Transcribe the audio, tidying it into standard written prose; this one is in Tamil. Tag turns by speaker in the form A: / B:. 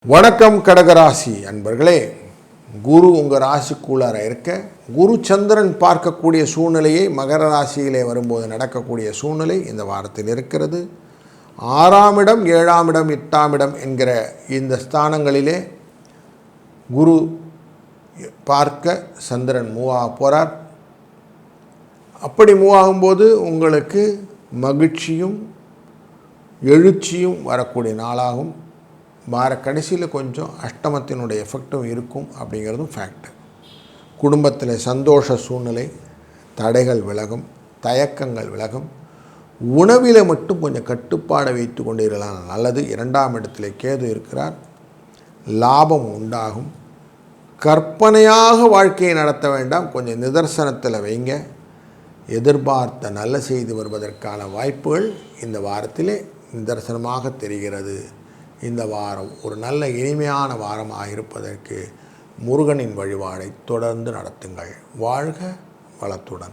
A: வணக்கம் கடகராசி அன்பர்களே. குரு உங்கள் ராசிக்குள்ளார இருக்க குரு சந்திரன் பார்க்கக்கூடிய சூழ்நிலையை மகர ராசியிலே வரும்போது நடக்கக்கூடிய சூழ்நிலை இந்த வாரத்தில் இருக்கிறது. 6ஆம் இடம் 7ஆம் இடம் 8ஆம் இடம் என்கிற இந்த ஸ்தானங்களிலே குரு பார்க்க சந்திரன் மூவாக போகிறார். அப்படி மூவாகும்போது உங்களுக்கு மகிழ்ச்சியும் எழுச்சியும் வரக்கூடிய நாளாகும். வார கடைசியில் கொஞ்சம் அஷ்டமத்தினுடைய எஃபெக்டும் இருக்கும் அப்படிங்கிறதும் ஃபேக்ட். குடும்பத்தில் சந்தோஷ சூழ்நிலை, தடைகள் விலகும், தயக்கங்கள் விலகும். உணவில் மட்டும் கொஞ்சம் கட்டுப்பாடை வைத்து கொண்டு இருக்கலாம் நல்லது. 2ஆம் இடத்துல கேது இருக்கிறார், லாபம் உண்டாகும். கற்பனையாக வாழ்க்கையை நடத்த வேண்டாம், கொஞ்சம் நிதர்சனத்தில் வைங்க. எதிர்பார்த்த நல்ல செய்தி வருவதற்கான வாய்ப்புகள் இந்த வாரத்திலே நிதர்சனமாக தெரிகிறது. இந்த வாரம் ஒரு நல்ல இனிமையான வாரமாக இருப்பதற்கு முருகனின் வழிபாடை தொடர்ந்து நடத்துங்கள். வாழ்க வளத்துடன்.